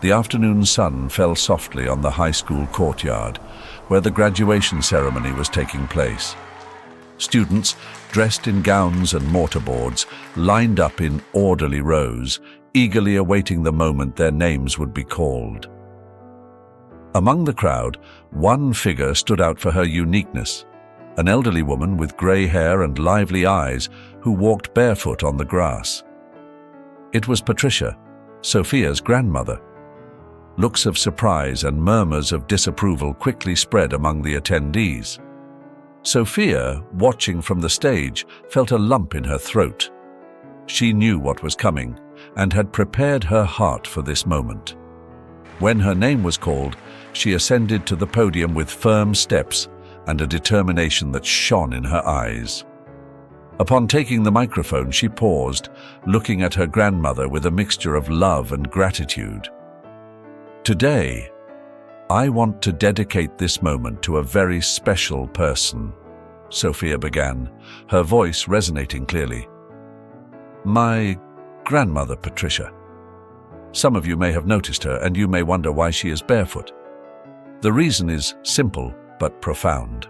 The afternoon sun fell softly on the high school courtyard, where the graduation ceremony was taking place. Students, dressed in gowns and mortarboards, lined up in orderly rows, eagerly awaiting the moment their names would be called. Among the crowd, one figure stood out for her uniqueness, an elderly woman with grey hair and lively eyes who walked barefoot on the grass. It was Patricia, Sophia's grandmother. Looks of surprise and murmurs of disapproval quickly spread among the attendees. Sophia, watching from the stage, felt a lump in her throat. She knew what was coming and had prepared her heart for this moment. When her name was called, she ascended to the podium with firm steps and a determination that shone in her eyes. Upon taking the microphone, she paused, looking at her grandmother with a mixture of love and gratitude. "Today, I want to dedicate this moment to a very special person," Sophia began, her voice resonating clearly. "My grandmother, Patricia. Some of you may have noticed her, and you may wonder why she is barefoot. The reason is simple but profound."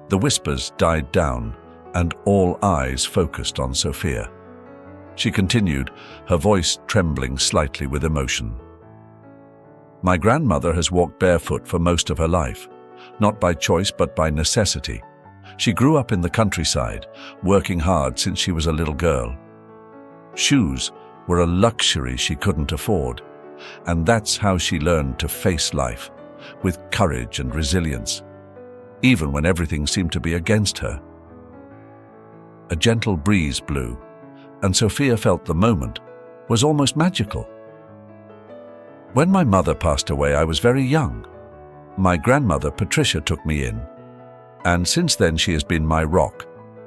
The whispers died down, and all eyes focused on Sophia. She continued, her voice trembling slightly with emotion. "My grandmother has walked barefoot for most of her life, not by choice but by necessity. She grew up in the countryside, working hard since she was a little girl. Shoes were a luxury she couldn't afford, and that's how she learned to face life, with courage and resilience, even when everything seemed to be against her." A gentle breeze blew, and Sophia felt the moment was almost magical. "When my mother passed away, I was very young. My grandmother, Patricia, took me in, and since then she has been my rock,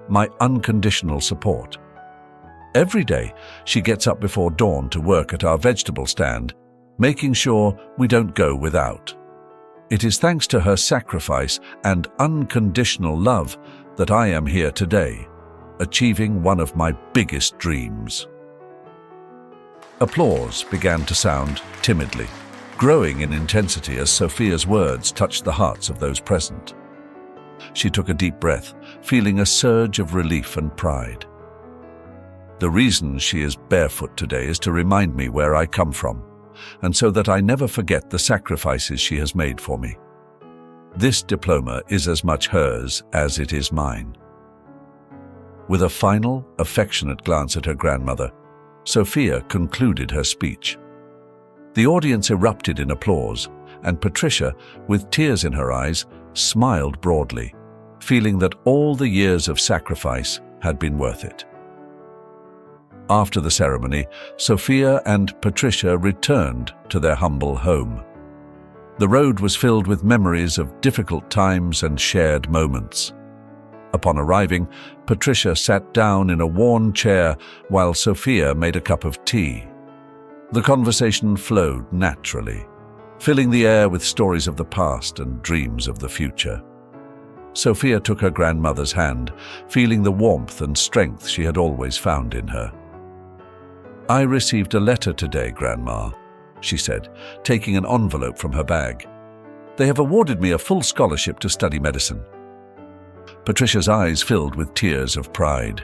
my unconditional support. Every day, she gets up before dawn to work at our vegetable stand, making sure we don't go without. It is thanks to her sacrifice and unconditional love that I am here today, achieving one of my biggest dreams." Applause began to sound timidly, growing in intensity as Sophia's words touched the hearts of those present. She took a deep breath, feeling a surge of relief and pride. "The reason she is barefoot today is to remind me where I come from, and so that I never forget the sacrifices she has made for me. This diploma is as much hers as it is mine." With a final, affectionate glance at her grandmother, Sophia concluded her speech. The audience erupted in applause, and Patricia, with tears in her eyes, smiled broadly, feeling that all the years of sacrifice had been worth it. After the ceremony, Sophia and Patricia returned to their humble home. The road was filled with memories of difficult times and shared moments. Upon arriving, Patricia sat down in a worn chair while Sophia made a cup of tea. The conversation flowed naturally, filling the air with stories of the past and dreams of the future. Sophia took her grandmother's hand, feeling the warmth and strength she had always found in her. "I received a letter today, Grandma," she said, taking an envelope from her bag. "They have awarded me a full scholarship to study medicine." Patricia's eyes filled with tears of pride.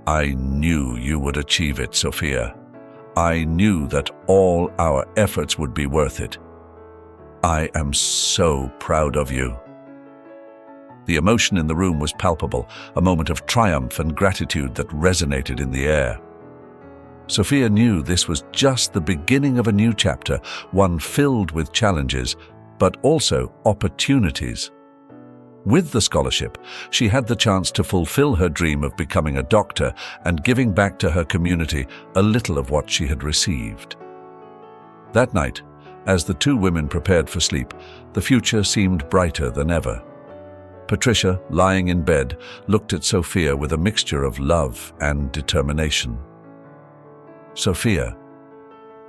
"I knew you would achieve it, Sophia. I knew that all our efforts would be worth it. I am so proud of you." The emotion in the room was palpable, a moment of triumph and gratitude that resonated in the air. Sophia knew this was just the beginning of a new chapter, one filled with challenges, but also opportunities. With the scholarship, she had the chance to fulfill her dream of becoming a doctor and giving back to her community a little of what she had received. That night, as the two women prepared for sleep, the future seemed brighter than ever. Patricia, lying in bed, looked at Sophia with a mixture of love and determination. "Sophia,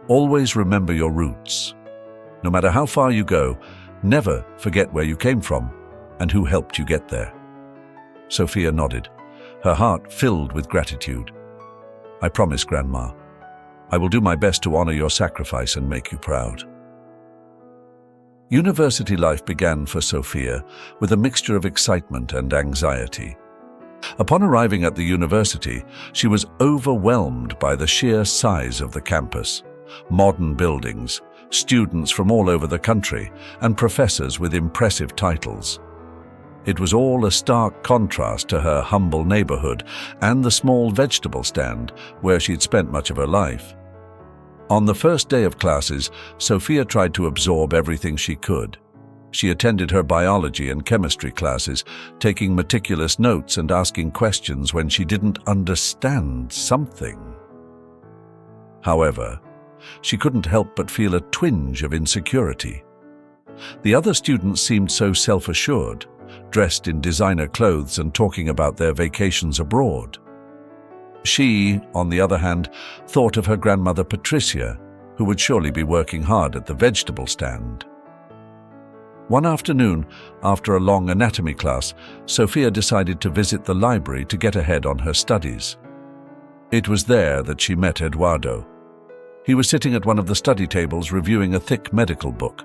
always remember your roots. No matter how far you go, never forget where you came from and who helped you get there." Sophia nodded, her heart filled with gratitude. "I promise, Grandma. I will do my best to honor your sacrifice and make you proud." University life began for Sophia with a mixture of excitement and anxiety. Upon arriving at the university, she was overwhelmed by the sheer size of the campus, modern buildings, students from all over the country, and professors with impressive titles. It was all a stark contrast to her humble neighborhood and the small vegetable stand where she'd spent much of her life. On the first day of classes, Sophia tried to absorb everything she could. She attended her biology and chemistry classes, taking meticulous notes and asking questions when she didn't understand something. However, she couldn't help but feel a twinge of insecurity. The other students seemed so self-assured, dressed in designer clothes and talking about their vacations abroad. She, on the other hand, thought of her grandmother Patricia, who would surely be working hard at the vegetable stand. One afternoon, after a long anatomy class, Sophia decided to visit the library to get ahead on her studies. It was there that she met Eduardo. He was sitting at one of the study tables reviewing a thick medical book.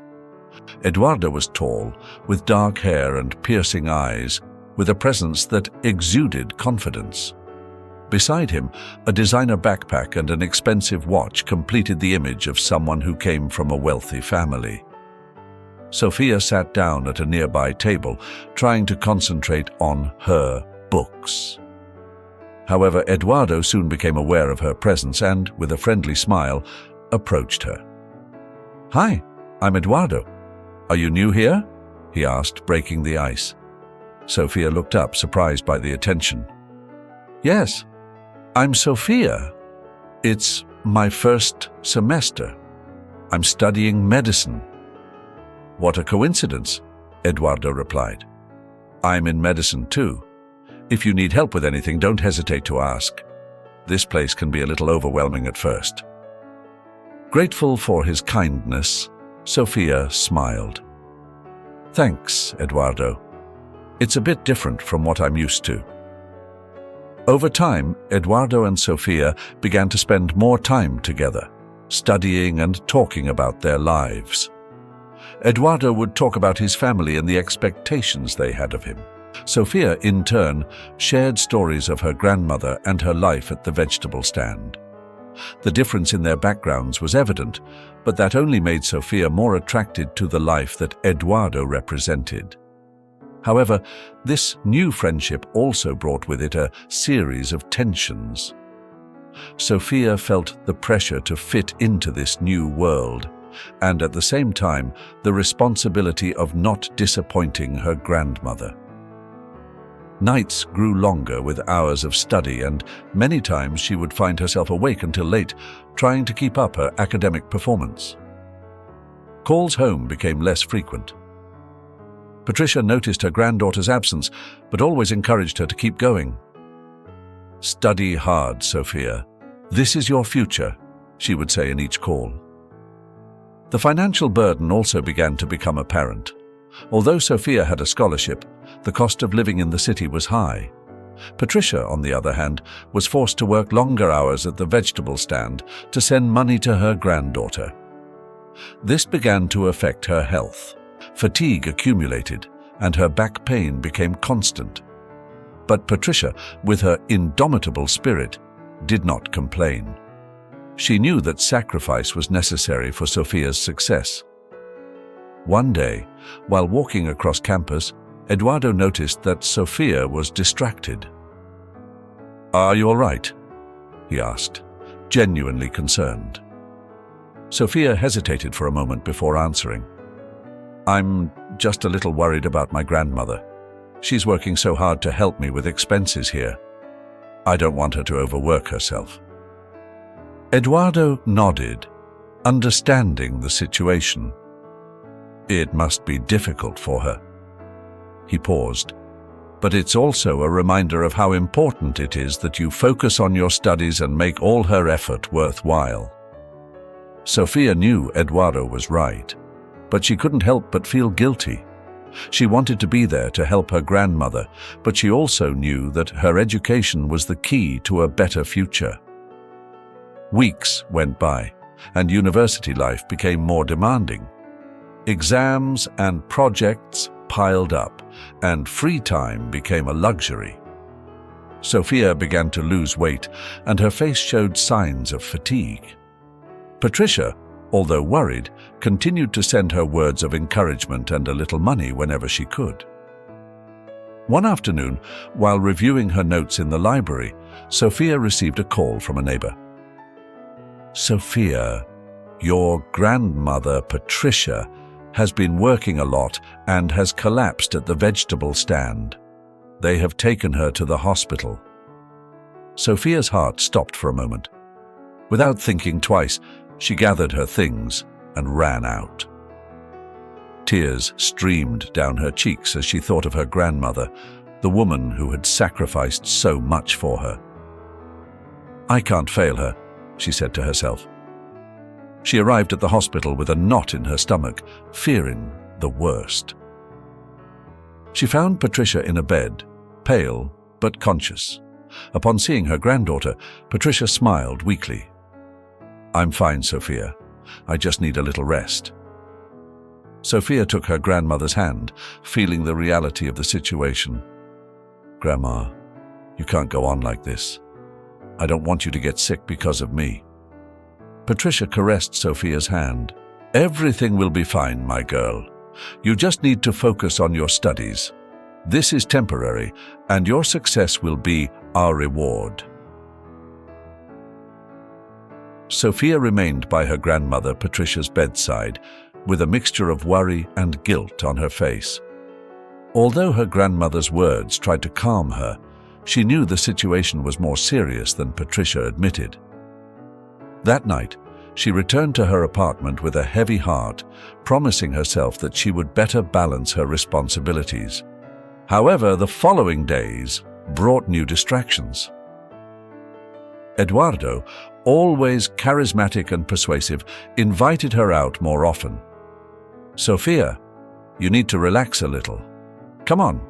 Eduardo was tall, with dark hair and piercing eyes, with a presence that exuded confidence. Beside him, a designer backpack and an expensive watch completed the image of someone who came from a wealthy family. Sophia sat down at a nearby table, trying to concentrate on her books. However, Eduardo soon became aware of her presence and, with a friendly smile, approached her. "Hi, I'm Eduardo. Are you new here?" he asked, breaking the ice. Sophia looked up, surprised by the attention. "Yes, I'm Sophia. It's my first semester. I'm studying medicine." "What a coincidence," Eduardo replied. "I'm in medicine too. If you need help with anything, don't hesitate to ask. This place can be a little overwhelming at first." Grateful for his kindness, Sophia smiled. "Thanks, Eduardo. It's a bit different from what I'm used to." Over time, Eduardo and Sophia began to spend more time together, studying and talking about their lives. Eduardo would talk about his family and the expectations they had of him. Sophia, in turn, shared stories of her grandmother and her life at the vegetable stand. The difference in their backgrounds was evident, but that only made Sophia more attracted to the life that Eduardo represented. However, this new friendship also brought with it a series of tensions. Sophia felt the pressure to fit into this new world, and at the same time, the responsibility of not disappointing her grandmother. Nights grew longer with hours of study, and many times she would find herself awake until late, trying to keep up her academic performance. Calls home became less frequent. Patricia noticed her granddaughter's absence, but always encouraged her to keep going. "Study hard, Sophia. This is your future," she would say in each call. The financial burden also began to become apparent. Although Sophia had a scholarship, the cost of living in the city was high. Patricia, on the other hand, was forced to work longer hours at the vegetable stand to send money to her granddaughter. This began to affect her health. Fatigue accumulated, and her back pain became constant. But Patricia, with her indomitable spirit, did not complain. She knew that sacrifice was necessary for Sophia's success. One day, while walking across campus, Eduardo noticed that Sophia was distracted. "Are you all right?" he asked, genuinely concerned. Sophia hesitated for a moment before answering. "I'm just a little worried about my grandmother. She's working so hard to help me with expenses here. I don't want her to overwork herself." Eduardo nodded, understanding the situation. It must be difficult for her. He paused. "But it's also a reminder of how important it is that you focus on your studies and make all her effort worthwhile." Sophia knew Eduardo was right, but she couldn't help but feel guilty. She wanted to be there to help her grandmother, but she also knew that her education was the key to a better future. Weeks went by, and university life became more demanding. Exams and projects piled up, and free time became a luxury. Sophia began to lose weight, and her face showed signs of fatigue. Patricia, although worried, continued to send her words of encouragement and a little money whenever she could. One afternoon, while reviewing her notes in the library, Sophia received a call from a neighbor. "Sophia, your grandmother, Patricia, has been working a lot and has collapsed at the vegetable stand. They have taken her to the hospital." Sophia's heart stopped for a moment. Without thinking twice, she gathered her things and ran out. Tears streamed down her cheeks as she thought of her grandmother, the woman who had sacrificed so much for her. "I can't fail her," she said to herself. She arrived at the hospital with a knot in her stomach, fearing the worst. She found Patricia in a bed, pale but conscious. Upon seeing her granddaughter, Patricia smiled weakly. "I'm fine, Sophia. I just need a little rest." Sophia took her grandmother's hand, feeling the reality of the situation. "Grandma, you can't go on like this. I don't want you to get sick because of me." Patricia caressed Sophia's hand. "Everything will be fine, my girl. You just need to focus on your studies. This is temporary, and your success will be our reward." Sophia remained by her grandmother Patricia's bedside, with a mixture of worry and guilt on her face. Although her grandmother's words tried to calm her, she knew the situation was more serious than Patricia admitted. That night, she returned to her apartment with a heavy heart, promising herself that she would better balance her responsibilities. However, the following days brought new distractions. Eduardo, always charismatic and persuasive, invited her out more often. "Sophia, you need to relax a little. Come on,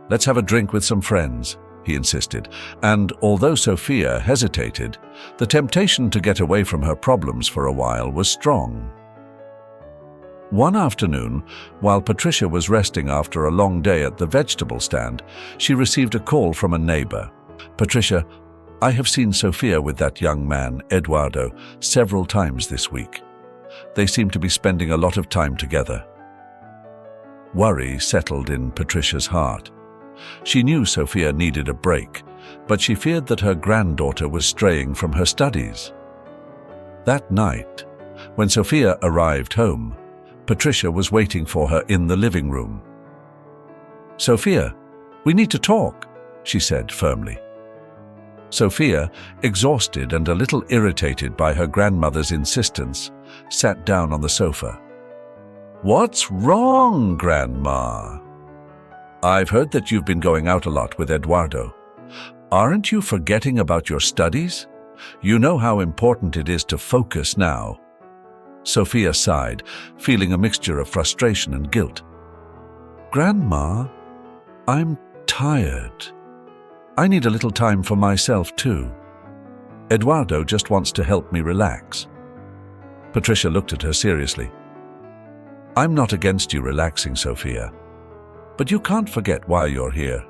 let's have a drink with some friends," he insisted, and although Sophia hesitated, the temptation to get away from her problems for a while was strong. One afternoon, while Patricia was resting after a long day at the vegetable stand, she received a call from a neighbor. "Patricia, I have seen Sophia with that young man, Eduardo, several times this week. They seem to be spending a lot of time together." Worry settled in Patricia's heart. She knew Sophia needed a break, but she feared that her granddaughter was straying from her studies. That night, when Sophia arrived home, Patricia was waiting for her in the living room. "Sophia, we need to talk," she said firmly. Sophia, exhausted and a little irritated by her grandmother's insistence, sat down on the sofa. "What's wrong, Grandma?" "I've heard that you've been going out a lot with Eduardo. Aren't you forgetting about your studies? You know how important it is to focus now." Sophia sighed, feeling a mixture of frustration and guilt. "Grandma, I'm tired. I need a little time for myself too. Eduardo just wants to help me relax." Patricia looked at her seriously. "I'm not against you relaxing, Sophia, but you can't forget why you're here.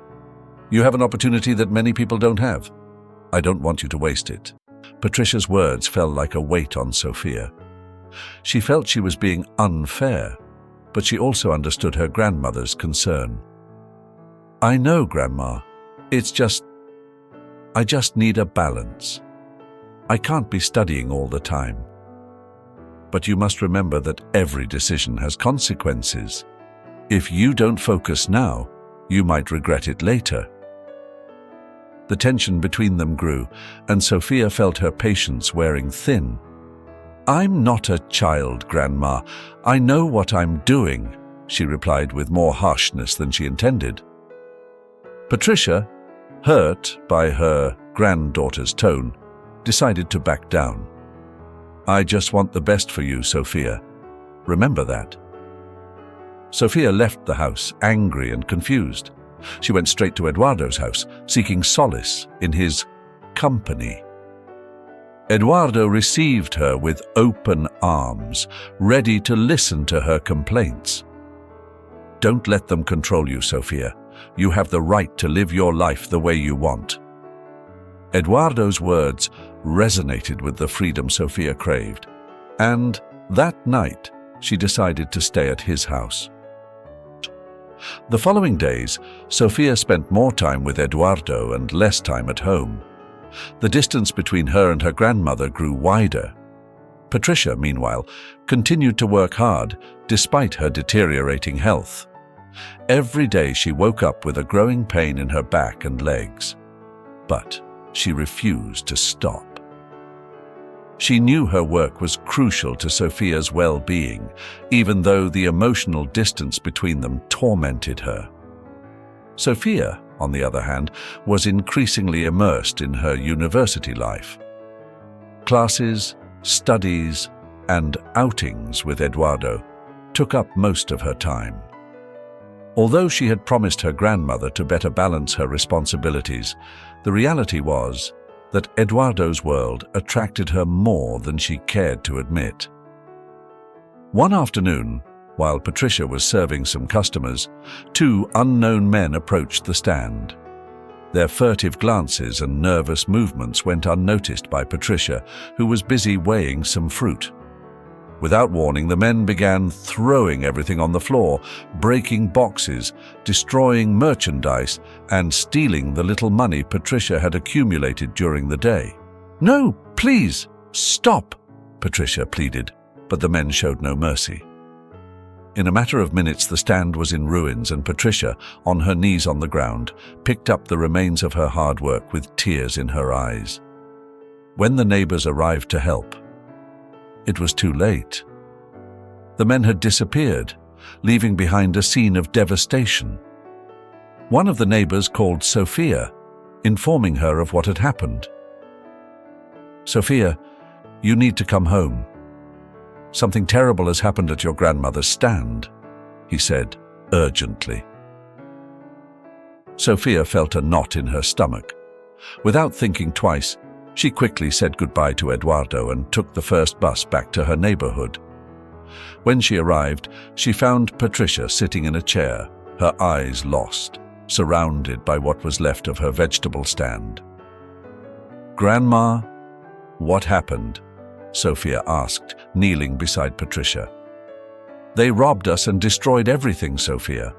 You have an opportunity that many people don't have. I don't want you to waste it." Patricia's words fell like a weight on Sophia. She felt she was being unfair, but she also understood her grandmother's concern. "I know, Grandma. I just need a balance. I can't be studying all the time. But you must remember that every decision has consequences. If you don't focus now, you might regret it later." The tension between them grew, and Sophia felt her patience wearing thin. "I'm not a child, Grandma. I know what I'm doing," she replied with more harshness than she intended. Patricia, hurt by her granddaughter's tone, decided to back down. "I just want the best for you, Sophia. Remember that." Sophia left the house, angry and confused. She went straight to Eduardo's house, seeking solace in his company. Eduardo received her with open arms, ready to listen to her complaints. "Don't let them control you, Sofia. You have the right to live your life the way you want." Eduardo's words resonated with the freedom Sofia craved, and that night she decided to stay at his house. The following days, Sofia spent more time with Eduardo and less time at home. The distance between her and her grandmother grew wider. Patricia, meanwhile, continued to work hard despite her deteriorating health. Every day she woke up with a growing pain in her back and legs, but she refused to stop. She knew her work was crucial to Sofia's well-being, even though the emotional distance between them tormented her. Sofia, on the other hand, was increasingly immersed in her university life. Classes, studies, and outings with Eduardo took up most of her time. Although she had promised her grandmother to better balance her responsibilities, the reality was that Eduardo's world attracted her more than she cared to admit. One afternoon, while Patricia was serving some customers, two unknown men approached the stand. Their furtive glances and nervous movements went unnoticed by Patricia, who was busy weighing some fruit. Without warning, the men began throwing everything on the floor, breaking boxes, destroying merchandise, and stealing the little money Patricia had accumulated during the day. "No, please, stop," Patricia pleaded, but the men showed no mercy. In a matter of minutes, the stand was in ruins, and Patricia, on her knees on the ground, picked up the remains of her hard work with tears in her eyes. When the neighbors arrived to help, it was too late. The men had disappeared, leaving behind a scene of devastation. One of the neighbors called Sofia, informing her of what had happened. "Sofia, you need to come home. Something terrible has happened at your grandmother's stand," he said urgently. Sofia felt a knot in her stomach. Without thinking twice, she quickly said goodbye to Eduardo and took the first bus back to her neighborhood. When she arrived, she found Patricia sitting in a chair, her eyes lost, surrounded by what was left of her vegetable stand. "Grandma, what happened?" Sofia asked, kneeling beside Patricia. "They robbed us and destroyed everything, Sofia.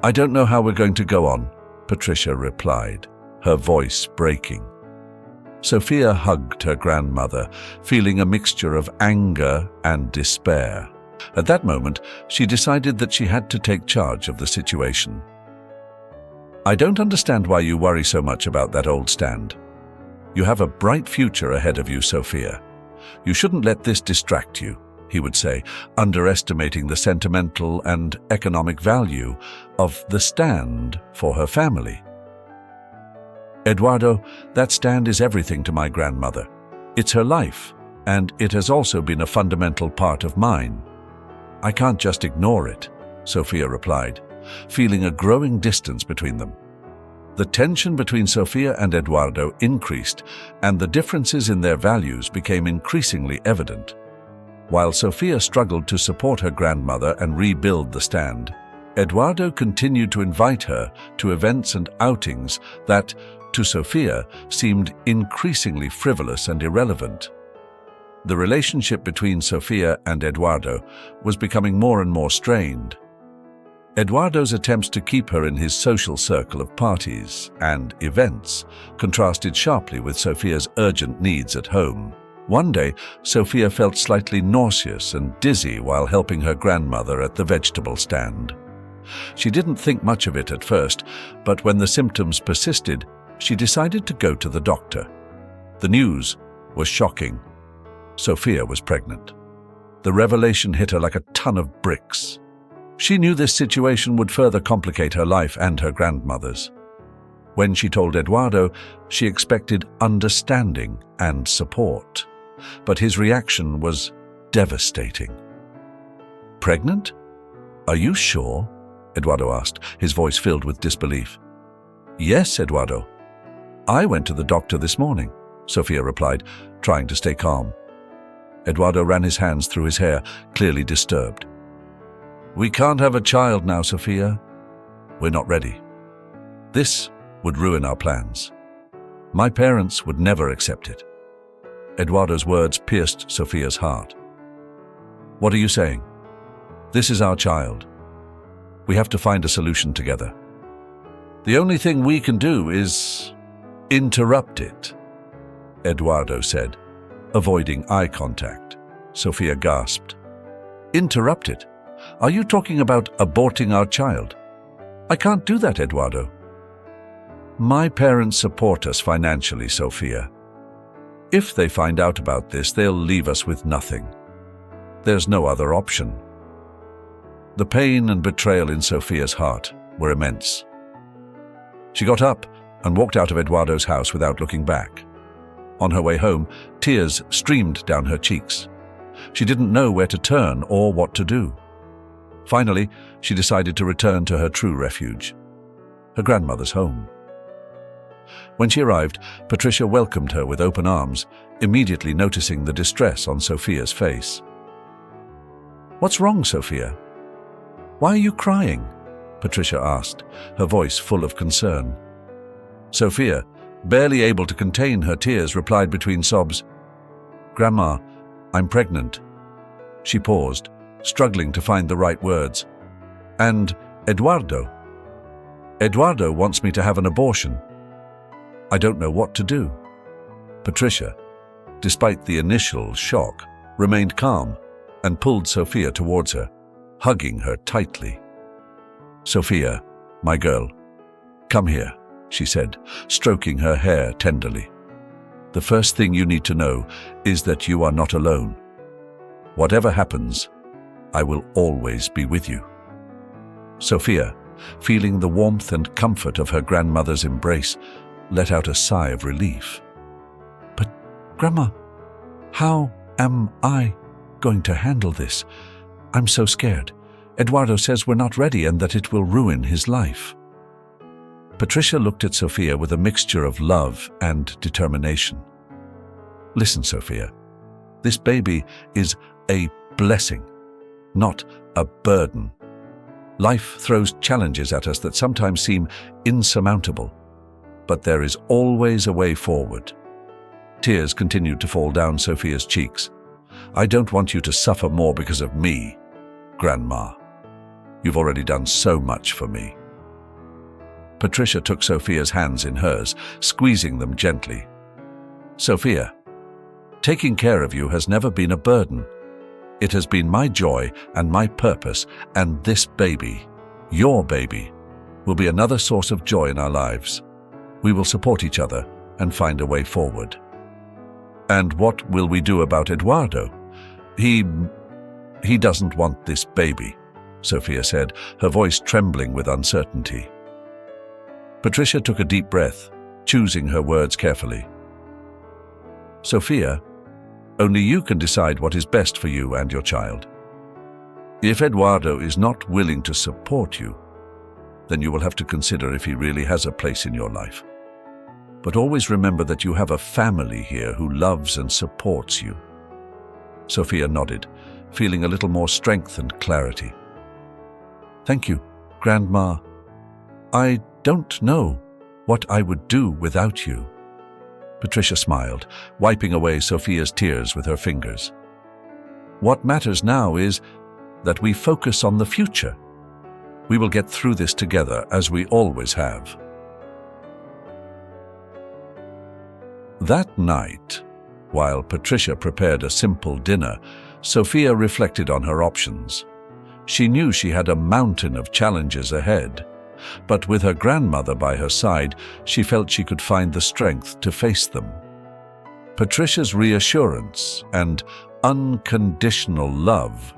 I don't know how we're going to go on," Patricia replied, her voice breaking. Sofia hugged her grandmother, feeling a mixture of anger and despair. At that moment, she decided that she had to take charge of the situation. "I don't understand why you worry so much about that old stand. You have a bright future ahead of you, Sofia. You shouldn't let this distract you," he would say, underestimating the sentimental and economic value of the stand for her family. "Eduardo, that stand is everything to my grandmother. It's her life, and it has also been a fundamental part of mine. I can't just ignore it," Sofia replied, feeling a growing distance between them. The tension between Sofia and Eduardo increased, and the differences in their values became increasingly evident. While Sofia struggled to support her grandmother and rebuild the stand, Eduardo continued to invite her to events and outings that, to Sofia, seemed increasingly frivolous and irrelevant. The relationship between Sofia and Eduardo was becoming more and more strained. Eduardo's attempts to keep her in his social circle of parties and events contrasted sharply with Sofia's urgent needs at home. One day, Sofia felt slightly nauseous and dizzy while helping her grandmother at the vegetable stand. She didn't think much of it at first, but when the symptoms persisted, she decided to go to the doctor. The news was shocking. Sofia was pregnant. The revelation hit her like a ton of bricks. She knew this situation would further complicate her life and her grandmother's. When she told Eduardo, she expected understanding and support, but his reaction was devastating. "Pregnant? Are you sure?" Eduardo asked, his voice filled with disbelief. "Yes, Eduardo. I went to the doctor this morning. Sophia replied, trying to stay calm. Eduardo ran his hands through his hair, clearly disturbed. We can't have a child now, Sophia. We're not ready. This would ruin our plans. My parents would never accept it. Eduardo's words pierced Sophia's heart. What are you saying? This is our child. We have to find a solution together. The only thing we can do is interrupt it, Eduardo said, avoiding eye contact. Sophia gasped. Interrupt it? Are you talking about aborting our child? I can't do that, Eduardo. My parents support us financially, Sophia. If they find out about this, they'll leave us with nothing. There's no other option. The pain and betrayal in Sophia's heart were immense. She got up and walked out of Eduardo's house without looking back. On her way home, tears streamed down her cheeks. She didn't know where to turn or what to do. Finally, she decided to return to her true refuge, her grandmother's home. When she arrived, Patricia welcomed her with open arms, immediately noticing the distress on Sophia's face. What's wrong, Sophia? Why are you crying? Patricia asked, her voice full of concern. Sophia, barely able to contain her tears, replied between sobs, Grandma, I'm pregnant. She paused, struggling to find the right words. And Eduardo wants me to have an abortion. I don't know what to do. Patricia, despite the initial shock, remained calm and pulled Sophia towards her, hugging her tightly. Sophia, my girl, come here, she said, stroking her hair tenderly. The first thing you need to know is that you are not alone. Whatever happens, I will always be with you. Sophia, feeling the warmth and comfort of her grandmother's embrace, let out a sigh of relief. But, Grandma, how am I going to handle this? I'm so scared. Eduardo says we're not ready and that it will ruin his life. Patricia looked at Sophia with a mixture of love and determination. Listen, Sophia, this baby is a blessing, not a burden. Life throws challenges at us that sometimes seem insurmountable, but there is always a way forward. Tears continued to fall down Sophia's cheeks. I don't want you to suffer more because of me, Grandma. You've already done so much for me. Patricia took Sophia's hands in hers, squeezing them gently. Sophia, taking care of you has never been a burden. It has been my joy and my purpose, and this baby, your baby, will be another source of joy in our lives. We will support each other and find a way forward. And what will we do about Eduardo? He doesn't want this baby, Sophia said, her voice trembling with uncertainty. Patricia took a deep breath, choosing her words carefully. Sophia, only you can decide what is best for you and your child. If Eduardo is not willing to support you, then you will have to consider if he really has a place in your life. But always remember that you have a family here who loves and supports you. Sophia nodded, feeling a little more strength and clarity. Thank you, Grandma. I don't know what I would do without you. Patricia smiled, wiping away Sophia's tears with her fingers. What matters now is that we focus on the future. We will get through this together, as we always have. That night, while Patricia prepared a simple dinner, Sophia reflected on her options. She knew she had a mountain of challenges ahead, but with her grandmother by her side, she felt she could find the strength to face them. Patricia's reassurance and unconditional love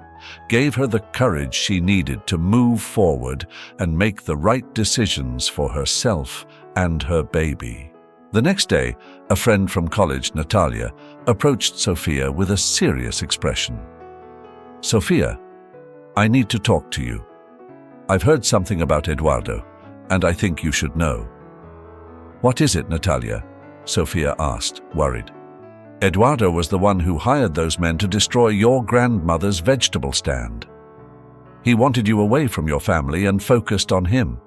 gave her the courage she needed to move forward and make the right decisions for herself and her baby. The next day, a friend from college, Natalia, approached Sophia with a serious expression. Sophia, I need to talk to you. I've heard something about Eduardo, and I think you should know. What is it, Natalia? Sophia asked, worried. Eduardo was the one who hired those men to destroy your grandmother's vegetable stand. He wanted you away from your family and focused on him.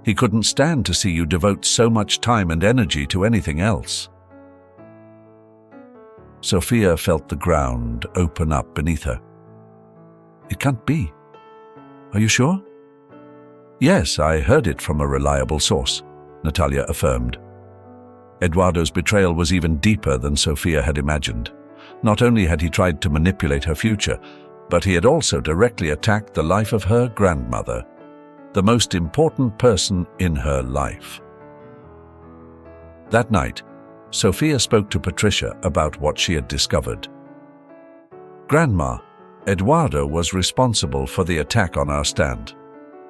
He couldn't stand to see you devote so much time and energy to anything else. Sophia felt the ground open up beneath her. It can't be. Are you sure? Yes, I heard it from a reliable source, Natalia affirmed. Eduardo's betrayal was even deeper than Sophia had imagined. Not only had he tried to manipulate her future, but he had also directly attacked the life of her grandmother, the most important person in her life. That night, Sophia spoke to Patricia about what she had discovered. Grandma, Eduardo was responsible for the attack on our stand.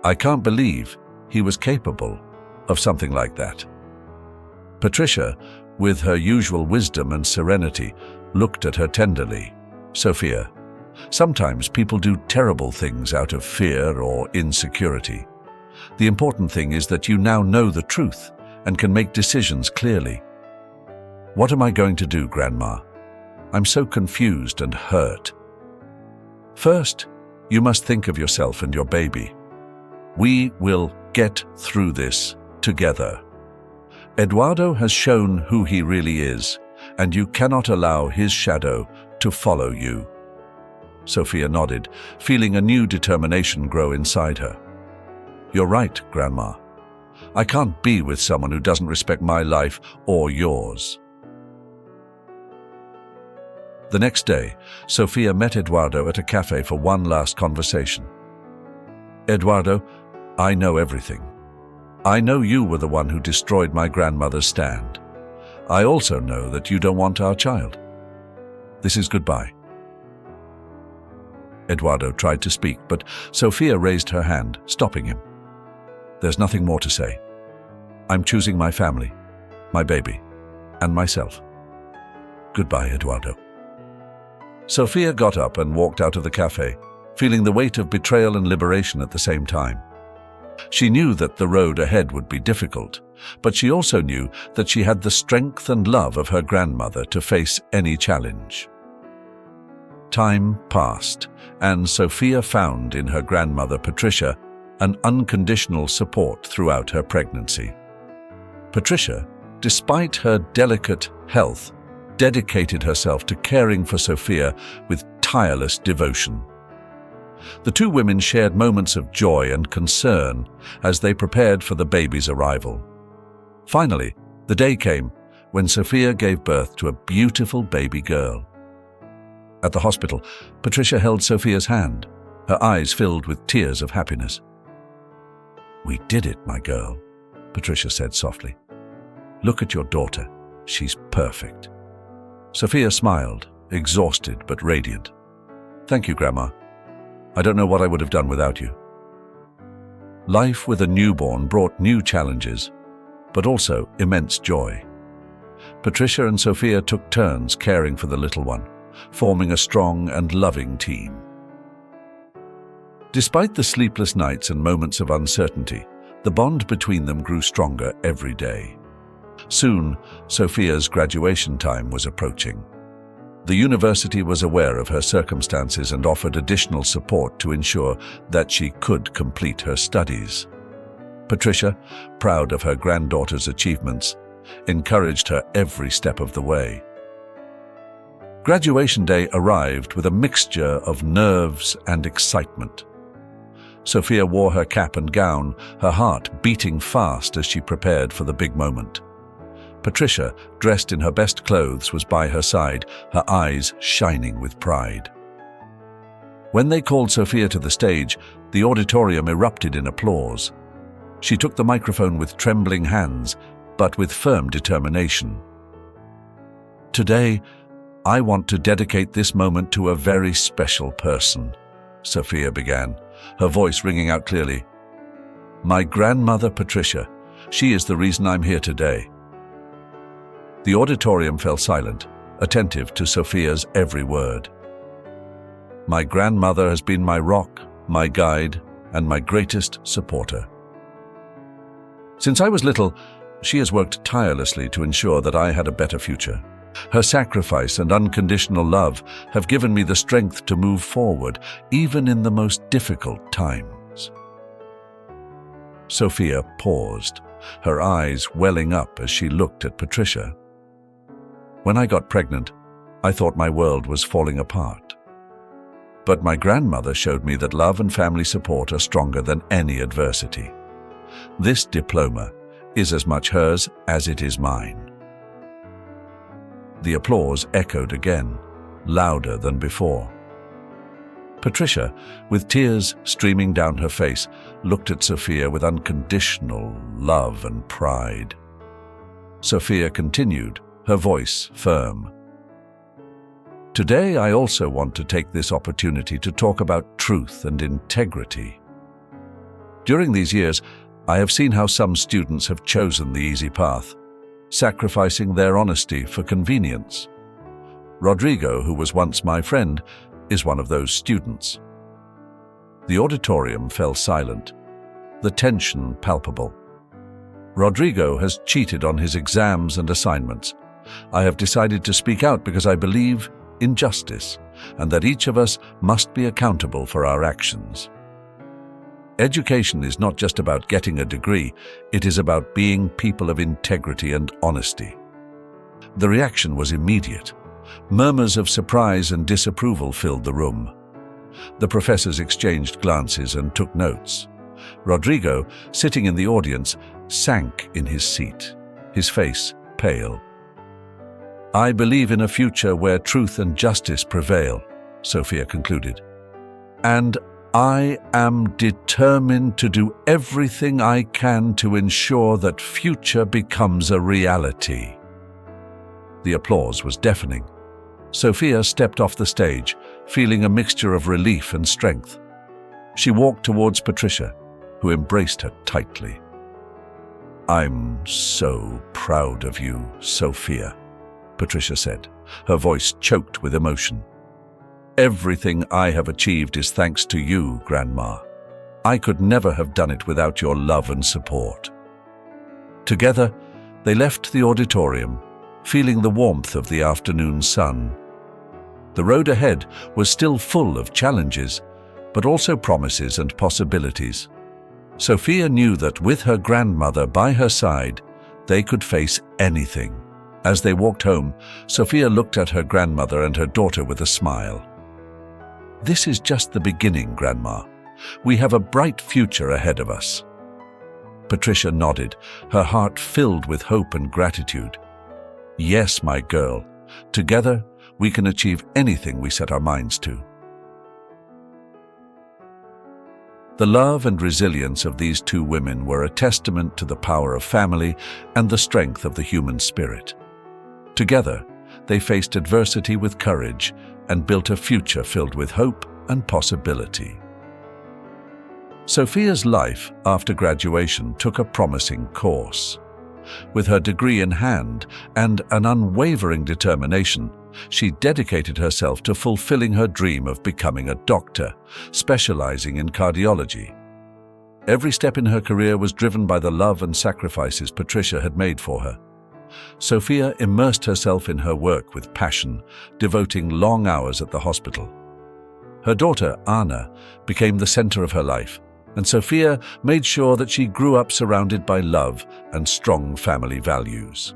I can't believe he was capable of something like that. Patricia, with her usual wisdom and serenity, looked at her tenderly. Sophia, sometimes people do terrible things out of fear or insecurity. The important thing is that you now know the truth and can make decisions clearly. What am I going to do, Grandma? I'm so confused and hurt. First, you must think of yourself and your baby. We will get through this together. Eduardo has shown who he really is, and you cannot allow his shadow to follow you. Sophia nodded, feeling a new determination grow inside her. You're right, Grandma. I can't be with someone who doesn't respect my life or yours. The next day, Sophia met Eduardo at a cafe for one last conversation. Eduardo, I know everything. I know you were the one who destroyed my grandmother's stand. I also know that you don't want our child. This is goodbye. Eduardo tried to speak, but Sophia raised her hand, stopping him. There's nothing more to say. I'm choosing my family, my baby, and myself. Goodbye, Eduardo. Sophia got up and walked out of the cafe, feeling the weight of betrayal and liberation at the same time. She knew that the road ahead would be difficult, but she also knew that she had the strength and love of her grandmother to face any challenge. Time passed, and Sophia found in her grandmother Patricia an unconditional support throughout her pregnancy. Patricia, despite her delicate health, dedicated herself to caring for Sophia with tireless devotion. The two women shared moments of joy and concern as they prepared for the baby's arrival. Finally, the day came when Sophia gave birth to a beautiful baby girl. At the hospital, Patricia held Sophia's hand, her eyes filled with tears of happiness. We did it, my girl, Patricia said softly. Look at your daughter. She's perfect. Sophia smiled, exhausted but radiant. Thank you, Grandma. I don't know what I would have done without you. Life with a newborn brought new challenges, but also immense joy. Patricia and Sophia took turns caring for the little one, forming a strong and loving team. Despite the sleepless nights and moments of uncertainty, the bond between them grew stronger every day. Soon, Sophia's graduation time was approaching. The university was aware of her circumstances and offered additional support to ensure that she could complete her studies. Patricia, proud of her granddaughter's achievements, encouraged her every step of the way. Graduation day arrived with a mixture of nerves and excitement. Sophia wore her cap and gown, her heart beating fast as she prepared for the big moment. Patricia, dressed in her best clothes, was by her side, her eyes shining with pride. When they called Sophia to the stage, the auditorium erupted in applause. She took the microphone with trembling hands, but with firm determination. Today, I want to dedicate this moment to a very special person, Sophia began, her voice ringing out clearly. My grandmother Patricia, she is the reason I'm here today. The auditorium fell silent, attentive to Sophia's every word. My grandmother has been my rock, my guide, and my greatest supporter. Since I was little, She has worked tirelessly to ensure that I had a better future. Her sacrifice and unconditional love have given me the strength to move forward, even in the most difficult times." Sophia paused, her eyes welling up as she looked at Patricia. "When I got pregnant, I thought my world was falling apart. But my grandmother showed me that love and family support are stronger than any adversity. This diploma is as much hers as it is mine." The applause echoed again, louder than before. Patricia, with tears streaming down her face, looked at Sophia with unconditional love and pride. Sophia continued, her voice firm. "Today I also want to take this opportunity to talk about truth and integrity. During these years, I have seen how some students have chosen the easy path, sacrificing their honesty for convenience. Rodrigo, who was once my friend, is one of those students." The auditorium fell silent, the tension palpable. "Rodrigo has cheated on his exams and assignments. I have decided to speak out because I believe in justice and that each of us must be accountable for our actions. Education is not just about getting a degree, it is about being people of integrity and honesty." The reaction was immediate. Murmurs of surprise and disapproval filled the room. The professors exchanged glances and took notes. Rodrigo, sitting in the audience, sank in his seat, his face pale. "I believe in a future where truth and justice prevail," Sophia concluded. "And I am determined to do everything I can to ensure that future becomes a reality." The applause was deafening. Sophia stepped off the stage, feeling a mixture of relief and strength. She walked towards Patricia, who embraced her tightly. "I'm so proud of you, Sophia," Patricia said, her voice choked with emotion. "Everything I have achieved is thanks to you, Grandma. I could never have done it without your love and support." Together, they left the auditorium, feeling the warmth of the afternoon sun. The road ahead was still full of challenges, but also promises and possibilities. Sophia knew that with her grandmother by her side, they could face anything. As they walked home, Sophia looked at her grandmother and her daughter with a smile. "This is just the beginning, Grandma. We have a bright future ahead of us." Patricia nodded, her heart filled with hope and gratitude. "Yes, my girl. Together, we can achieve anything we set our minds to." The love and resilience of these two women were a testament to the power of family and the strength of the human spirit. Together, they faced adversity with courage and built a future filled with hope and possibility. Sophia's life after graduation took a promising course. With her degree in hand and an unwavering determination, she dedicated herself to fulfilling her dream of becoming a doctor, specializing in cardiology. Every step in her career was driven by the love and sacrifices Patricia had made for her. Sophia immersed herself in her work with passion, devoting long hours at the hospital. Her daughter, Anna, became the center of her life, and Sophia made sure that she grew up surrounded by love and strong family values.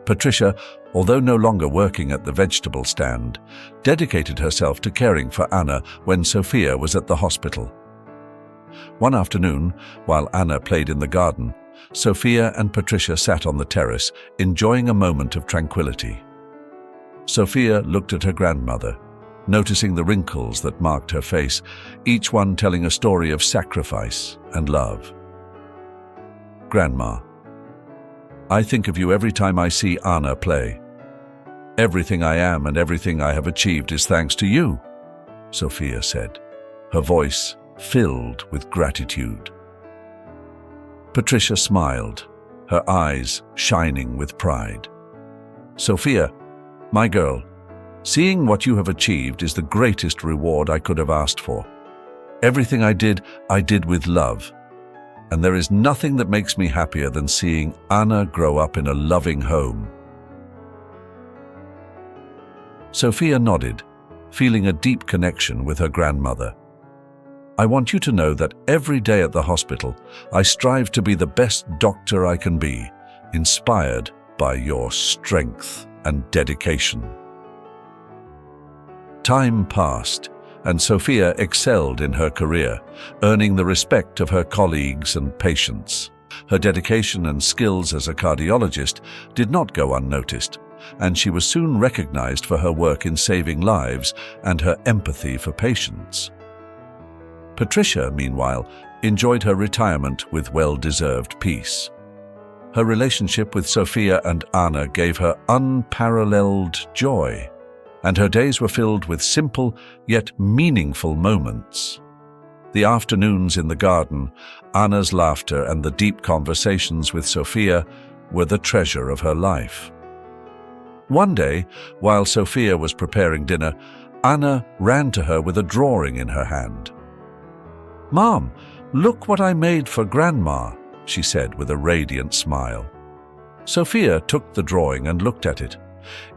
Patricia, although no longer working at the vegetable stand, dedicated herself to caring for Anna when Sophia was at the hospital. One afternoon, while Anna played in the garden, Sophia and Patricia sat on the terrace, enjoying a moment of tranquility. Sophia looked at her grandmother, noticing the wrinkles that marked her face, each one telling a story of sacrifice and love. "Grandma, I think of you every time I see Anna play. Everything I am and everything I have achieved is thanks to you," Sophia said, her voice filled with gratitude. Patricia smiled, her eyes shining with pride. "Sophia, my girl, seeing what you have achieved is the greatest reward I could have asked for. Everything I did with love, and there is nothing that makes me happier than seeing Anna grow up in a loving home." Sophia nodded, feeling a deep connection with her grandmother. "I want you to know that every day at the hospital, I strive to be the best doctor I can be, inspired by your strength and dedication." Time passed, and Sophia excelled in her career, earning the respect of her colleagues and patients. Her dedication and skills as a cardiologist did not go unnoticed, and she was soon recognized for her work in saving lives and her empathy for patients. Patricia, meanwhile, enjoyed her retirement with well-deserved peace. Her relationship with Sophia and Anna gave her unparalleled joy, and her days were filled with simple yet meaningful moments. The afternoons in the garden, Anna's laughter, and the deep conversations with Sophia were the treasure of her life. One day, while Sophia was preparing dinner, Anna ran to her with a drawing in her hand. "Mom, look what I made for Grandma," she said with a radiant smile. Sophia took the drawing and looked at it.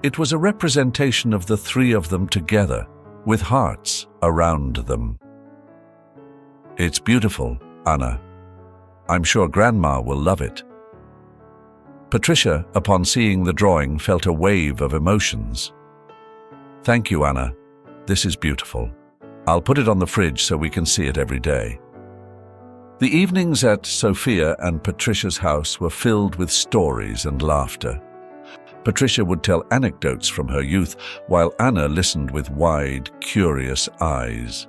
It was a representation of the three of them together, with hearts around them. "It's beautiful, Anna. I'm sure Grandma will love it." Patricia, upon seeing the drawing, felt a wave of emotions. "Thank you, Anna. This is beautiful. I'll put it on the fridge so we can see it every day." The evenings at Sophia and Patricia's house were filled with stories and laughter. Patricia would tell anecdotes from her youth, while Anna listened with wide, curious eyes.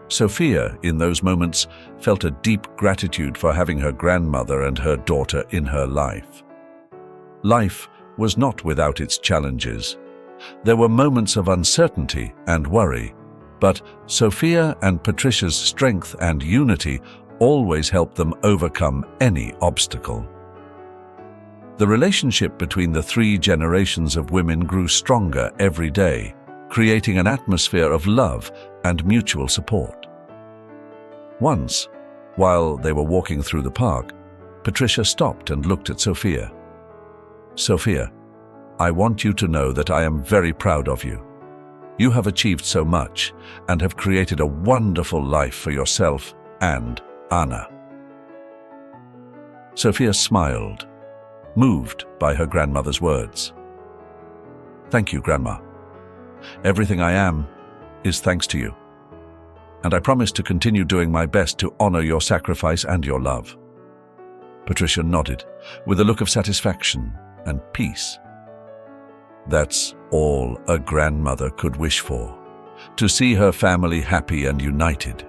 Sophia, in those moments, felt a deep gratitude for having her grandmother and her daughter in her life. Life was not without its challenges. There were moments of uncertainty and worry, but Sophia and Patricia's strength and unity always helped them overcome any obstacle. The relationship between the three generations of women grew stronger every day, creating an atmosphere of love and mutual support. Once, while they were walking through the park, Patricia stopped and looked at Sophia. "Sophia, I want you to know that I am very proud of you. You have achieved so much and have created a wonderful life for yourself and Anna." Sophia smiled, moved by her grandmother's words. "Thank you, Grandma. Everything I am is thanks to you, and I promise to continue doing my best to honor your sacrifice and your love." Patricia nodded, with a look of satisfaction and peace. That's all a grandmother could wish for, to see her family happy and united.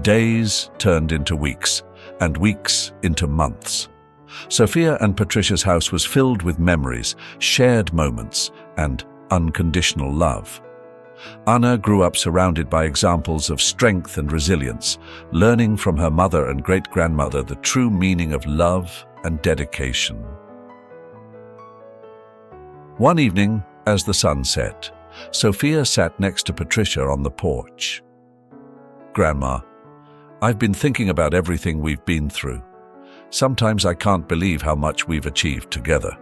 Days turned into weeks, and weeks into months. Sophia and Patricia's house was filled with memories, shared moments, and unconditional love. Anna grew up surrounded by examples of strength and resilience, learning from her mother and great-grandmother the true meaning of love and dedication. One evening, as the sun set, Sophia sat next to Patricia on the porch. "Grandma, I've been thinking about everything we've been through. Sometimes I can't believe how much we've achieved together."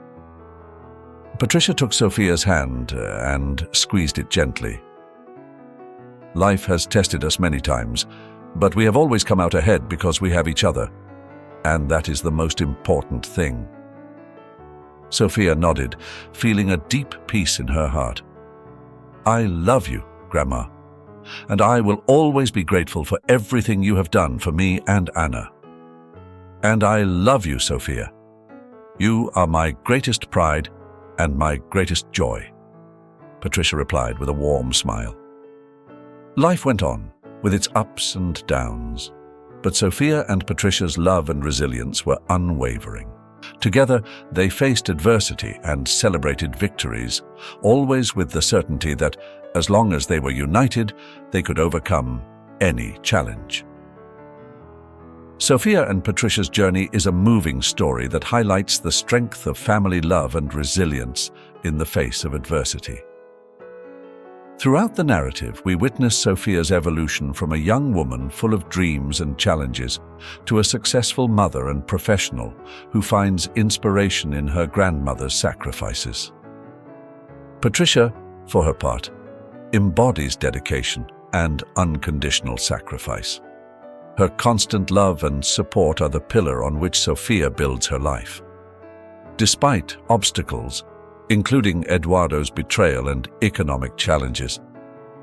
Patricia took Sophia's hand and squeezed it gently. "Life has tested us many times, but we have always come out ahead because we have each other, and that is the most important thing." Sophia nodded, feeling a deep peace in her heart. "I love you, Grandma, and I will always be grateful for everything you have done for me and Anna. And I love you, Sophia. You are my greatest pride and my greatest joy," Patricia replied with a warm smile. Life went on, with its ups and downs, but Sophia and Patricia's love and resilience were unwavering. Together, they faced adversity and celebrated victories, always with the certainty that, as long as they were united, they could overcome any challenge. Sophia and Patricia's journey is a moving story that highlights the strength of family love and resilience in the face of adversity. Throughout the narrative, we witness Sophia's evolution from a young woman full of dreams and challenges to a successful mother and professional who finds inspiration in her grandmother's sacrifices. Patricia, for her part, embodies dedication and unconditional sacrifice. Her constant love and support are the pillar on which Sophia builds her life. Despite obstacles, including Eduardo's betrayal and economic challenges,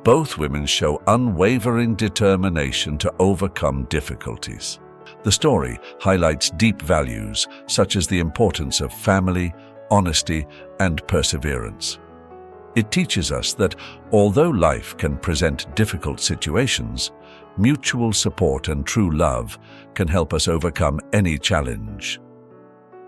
both women show unwavering determination to overcome difficulties. The story highlights deep values such as the importance of family, honesty, and perseverance. It teaches us that although life can present difficult situations, mutual support and true love can help us overcome any challenge.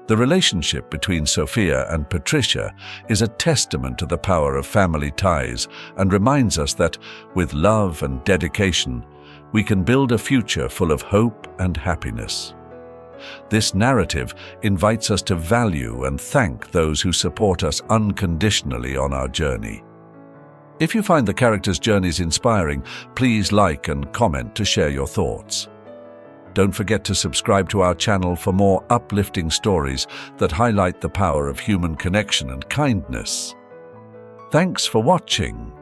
The relationship between Sophia and Patricia is a testament to the power of family ties and reminds us that, with love and dedication, we can build a future full of hope and happiness. This narrative invites us to value and thank those who support us unconditionally on our journey. If you find the characters' journeys inspiring, please like and comment to share your thoughts. Don't forget to subscribe to our channel for more uplifting stories that highlight the power of human connection and kindness. Thanks for watching.